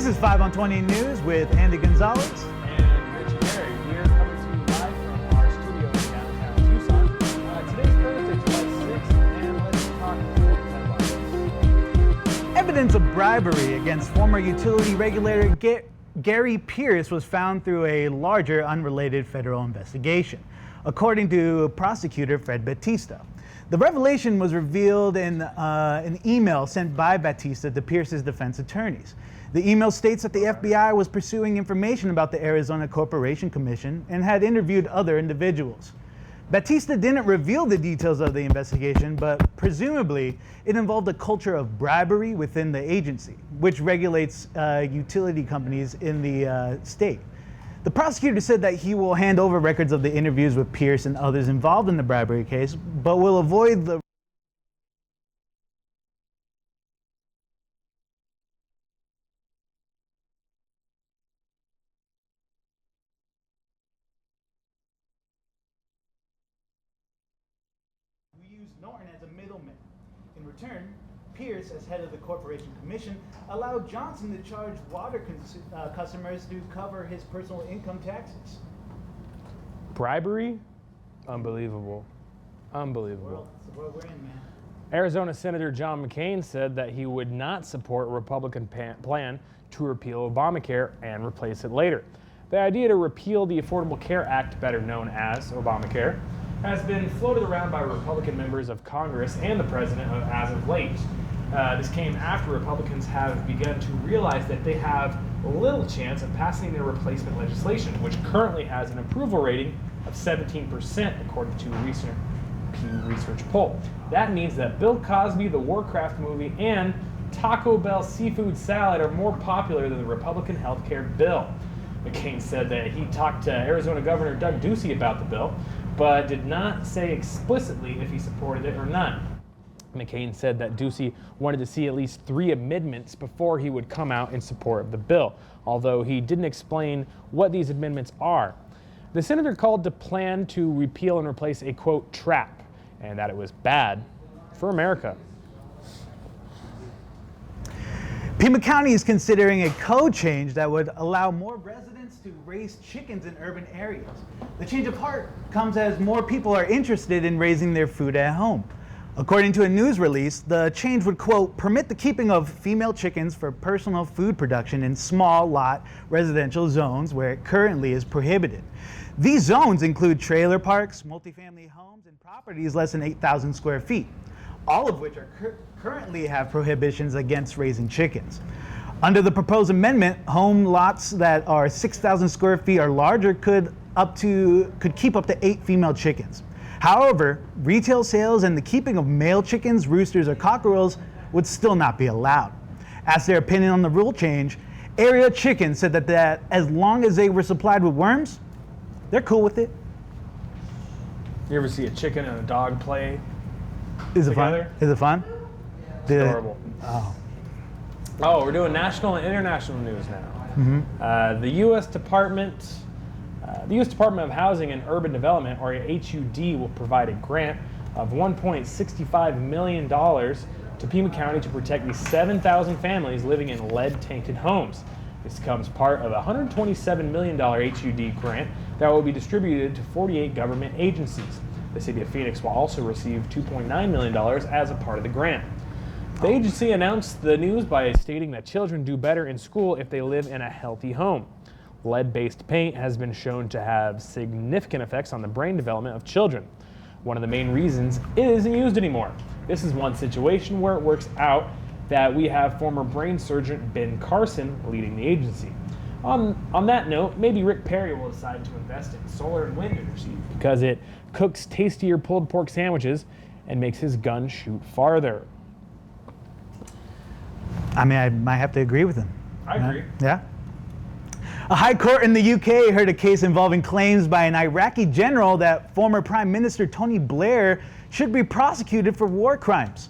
This is 5 on 20 News with Andy Gonzalez and Rich Aguirre here, coming to you live from our studio in downtown Tucson. Today's Thursday, July 6th, and let's talk headlines. Evidence of bribery against former utility regulator Gary Pierce was found through a larger, unrelated federal investigation, according to prosecutor Fred Batista. The revelation was revealed in an email sent by Batista to Pierce's defense attorneys. The email states that the FBI was pursuing information about the Arizona Corporation Commission and had interviewed other individuals. Batista didn't reveal the details of the investigation, but presumably it involved a culture of bribery within the agency, which regulates utility companies in the state. The prosecutor said that he will hand over records of the interviews with Pierce and others involved in the bribery case, but will avoid the Norton as a middleman. In return, Pierce, as head of the Corporation Commission, allowed Johnson to charge water customers to cover his personal income taxes. Bribery? Unbelievable. Unbelievable. That's the world we're in, man. Arizona Senator John McCain said that he would not support a Republican plan to repeal Obamacare and replace it later. The idea to repeal the Affordable Care Act, better known as Obamacare, has been floated around by Republican members of Congress and the president as of late. This came after Republicans have begun to realize that they have little chance of passing their replacement legislation, which currently has an approval rating of 17%, according to a recent Pew Research poll. That means that Bill Cosby, the Warcraft movie, and Taco Bell seafood salad are more popular than the Republican health care bill. McCain said that he talked to Arizona Governor Doug Ducey about the bill, but did not say explicitly if he supported it or not. McCain said that Ducey wanted to see at least 3 amendments before he would come out in support of the bill, although he didn't explain what these amendments are. The senator called the plan to repeal and replace a, quote, trap, and that it was bad for America. Pima County is considering a code change that would allow more residents to raise chickens in urban areas. The change of heart comes as more people are interested in raising their food at home. According to a news release, the change would, quote, permit the keeping of female chickens for personal food production in small lot residential zones where it currently is prohibited. These zones include trailer parks, multifamily homes, and properties less than 8,000 square feet, all of which are currently have prohibitions against raising chickens. Under the proposed amendment, home lots that are 6,000 square feet or larger could keep up to 8 female chickens. However, retail sales and the keeping of male chickens, roosters, or cockerels would still not be allowed. Asked their opinion on the rule change, Area Chicken said that as long as they were supplied with worms, they're cool with it. You ever see a chicken and a dog play Is it together? fun? Is it fun? Adorable. Oh. Oh, we're doing national and international news now. The U.S. Department of Housing and Urban Development, or HUD, will provide a grant of $1.65 million to Pima County to protect the 7,000 families living in lead-tainted homes. This becomes part of a $127 million HUD grant that will be distributed to 48 government agencies. The city of Phoenix will also receive $2.9 million as a part of the grant. The agency announced the news by stating that children do better in school if they live in a healthy home. Lead-based paint has been shown to have significant effects on the brain development of children. One of the main reasons it isn't used anymore. This is one situation where it works out that we have former brain surgeon Ben Carson leading the agency. On that note, maybe Rick Perry will decide to invest in solar and wind energy because it cooks tastier pulled pork sandwiches and makes his gun shoot farther. I mean, I might have to agree with him. I agree. Yeah. A high court in the UK heard a case involving claims by an Iraqi general that former Prime Minister Tony Blair should be prosecuted for war crimes.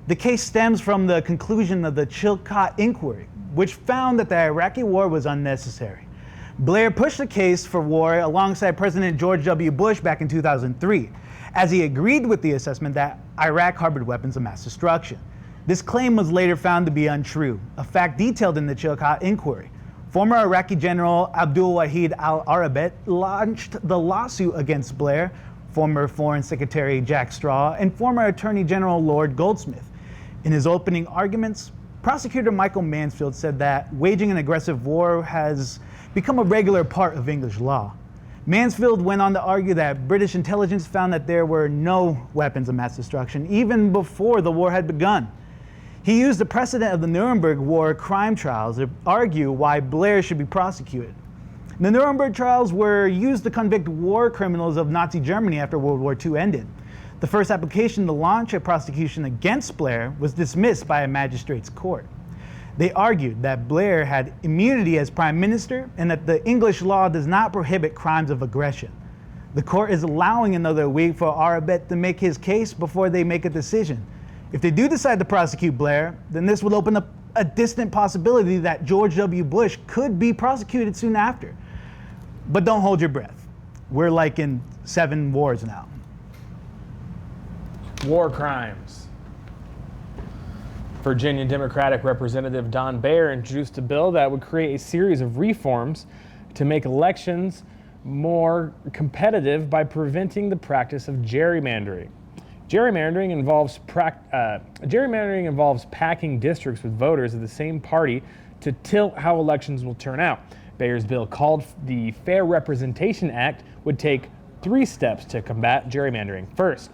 The case stems from the conclusion of the Chilcot inquiry, which found that the Iraqi war was unnecessary. Blair pushed the case for war alongside President George W. Bush back in 2003, as he agreed with the assessment that Iraq harbored weapons of mass destruction. This claim was later found to be untrue, a fact detailed in the Chilcot inquiry. Former Iraqi General Abdul Wahid al-Arabet launched the lawsuit against Blair, former Foreign Secretary Jack Straw, and former Attorney General Lord Goldsmith. In his opening arguments, prosecutor Michael Mansfield said that waging an aggressive war has become a regular part of English law. Mansfield went on to argue that British intelligence found that there were no weapons of mass destruction even before the war had begun. He used the precedent of the Nuremberg War crime trials to argue why Blair should be prosecuted. The Nuremberg trials were used to convict war criminals of Nazi Germany after World War II ended. The first application to launch a prosecution against Blair was dismissed by a magistrate's court. They argued that Blair had immunity as prime minister and that the English law does not prohibit crimes of aggression. The court is allowing another week for Arabet to make his case before they make a decision. If they do decide to prosecute Blair, then this would open up a distant possibility that George W. Bush could be prosecuted soon after. But don't hold your breath. We're like in 7 wars now. War crimes. Virginia Democratic Representative Don Bayer introduced a bill that would create a series of reforms to make elections more competitive by preventing the practice of gerrymandering. Gerrymandering involves packing districts with voters of the same party to tilt how elections will turn out. Bayer's bill, called the Fair Representation Act, would take 3 steps to combat gerrymandering. First,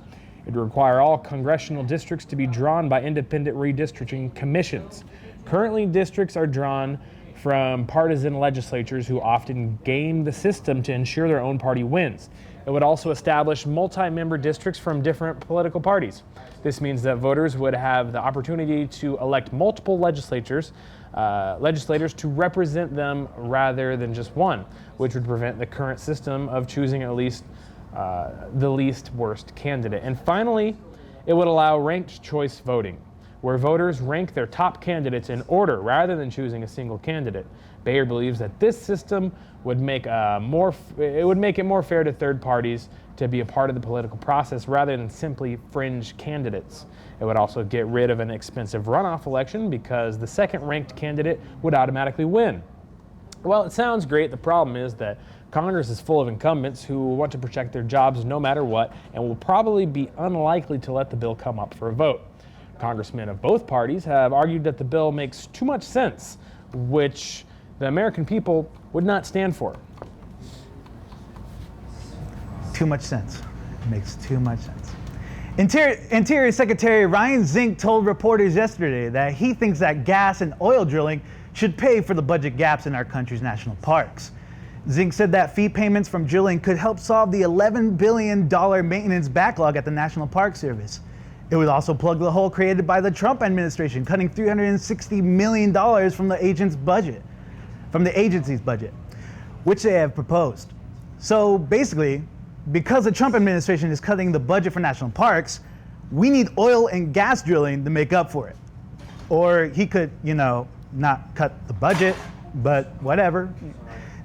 it would require all congressional districts to be drawn by independent redistricting commissions. Currently, districts are drawn from partisan legislatures who often game the system to ensure their own party wins. It would also establish multi-member districts from different political parties. This means that voters would have the opportunity to elect multiple legislators to represent them rather than just one, which would prevent the current system of choosing at least the least worst candidate. And finally, it would allow ranked choice voting, where voters rank their top candidates in order rather than choosing a single candidate. Bayer believes that this system would make it more fair to third parties to be a part of the political process rather than simply fringe candidates. It would also get rid of an expensive runoff election because the second-ranked candidate would automatically win. Well, it sounds great. The problem is that Congress is full of incumbents who want to protect their jobs no matter what and will probably be unlikely to let the bill come up for a vote. Congressmen of both parties have argued that the bill makes too much sense, which the American people would not stand for. Too much sense. It makes too much sense. Interior Secretary Ryan Zink told reporters yesterday that he thinks that gas and oil drilling should pay for the budget gaps in our country's national parks. Zink said that fee payments from drilling could help solve the $11 billion maintenance backlog at the National Park Service. It would also plug the hole created by the Trump administration, cutting $360 million from the agency's budget, which they have proposed. So basically, because the Trump administration is cutting the budget for national parks, we need oil and gas drilling to make up for it. Or he could, not cut the budget, but whatever.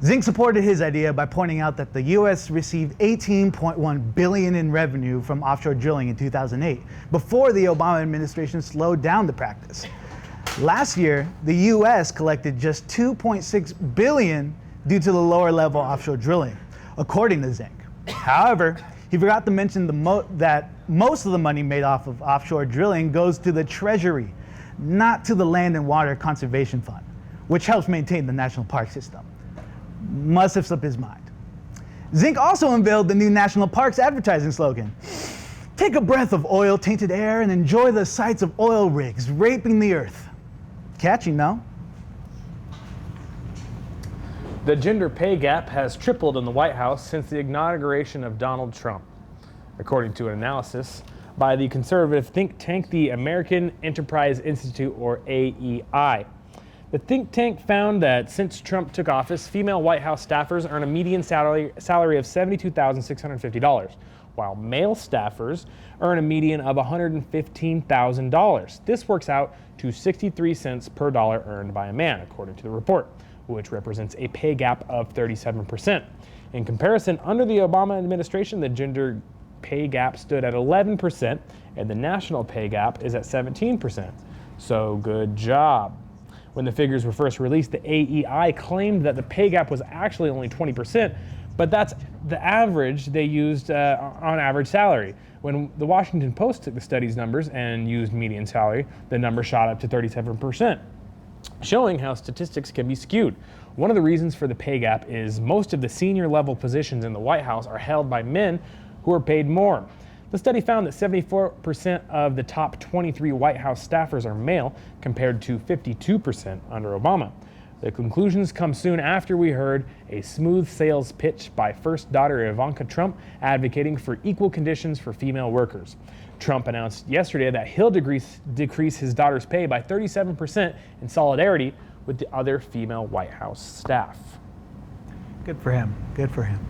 Zink supported his idea by pointing out that the U.S. received $18.1 billion in revenue from offshore drilling in 2008, before the Obama administration slowed down the practice. Last year, the U.S. collected just $2.6 billion due to the lower level offshore drilling, according to Zink. However, he forgot to mention that most of the money made off of offshore drilling goes to the Treasury, not to the Land and Water Conservation Fund, which helps maintain the national park system. Must have slipped his mind. Zink also unveiled the new national parks advertising slogan. Take a breath of oil-tainted air and enjoy the sights of oil rigs raping the earth. Catchy, no? The gender pay gap has tripled in the White House since the inauguration of Donald Trump, according to an analysis by the conservative think tank, the American Enterprise Institute, or AEI. The think tank found that since Trump took office, female White House staffers earn a median salary of $72,650, while male staffers earn a median of $115,000. This works out to 63 cents per dollar earned by a man, according to the report, which represents a pay gap of 37%. In comparison, under the Obama administration, the gender pay gap stood at 11%, and the national pay gap is at 17%. So good job. When the figures were first released, the AEI claimed that the pay gap was actually only 20%, but that's the average they used on average salary. When the Washington Post took the study's numbers and used median salary, the number shot up to 37%, showing how statistics can be skewed. One of the reasons for the pay gap is most of the senior level positions in the White House are held by men who are paid more. The study found that 74% of the top 23 White House staffers are male, compared to 52% under Obama. The conclusions come soon after we heard a smooth sales pitch by first daughter Ivanka Trump advocating for equal conditions for female workers. Trump announced yesterday that he'll decrease his daughter's pay by 37% in solidarity with the other female White House staff. Good for him. Good for him.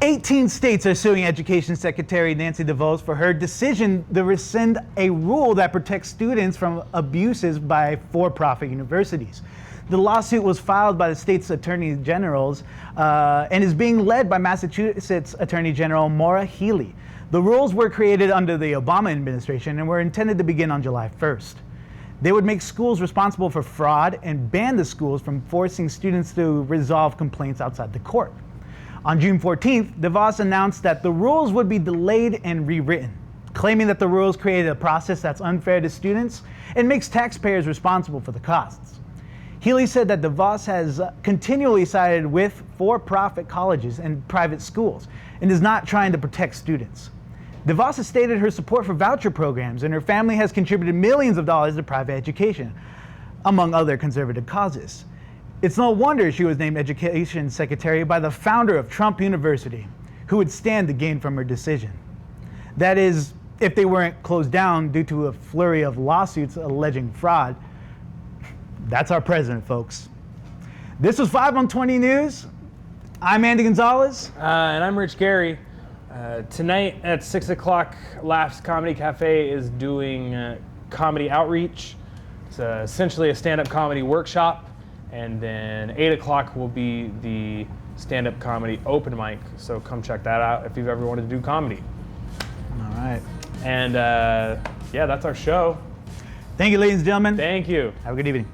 18 states are suing Education Secretary Nancy DeVos for her decision to rescind a rule that protects students from abuses by for-profit universities. The lawsuit was filed by the state's attorney generals and is being led by Massachusetts Attorney General Maura Healey. The rules were created under the Obama administration and were intended to begin on July 1st. They would make schools responsible for fraud and ban the schools from forcing students to resolve complaints outside the court. On June 14th, DeVos announced that the rules would be delayed and rewritten, claiming that the rules created a process that's unfair to students and makes taxpayers responsible for the costs. Healey said that DeVos has continually sided with for-profit colleges and private schools and is not trying to protect students. DeVos has stated her support for voucher programs, and her family has contributed millions of dollars to private education, among other conservative causes. It's no wonder she was named Education Secretary by the founder of Trump University, who would stand to gain from her decision. That is, if they weren't closed down due to a flurry of lawsuits alleging fraud. That's our president, folks. This was 5 on 20 News. I'm Andy Gonzalez. And I'm Rich Gary. Tonight at 6 o'clock, Laughs Comedy Cafe is doing comedy outreach. It's essentially a stand-up comedy workshop. And then 8 o'clock will be the stand-up comedy open mic. So come check that out if you've ever wanted to do comedy. All right. And yeah, that's our show. Thank you, ladies and gentlemen. Thank you. Have a good evening.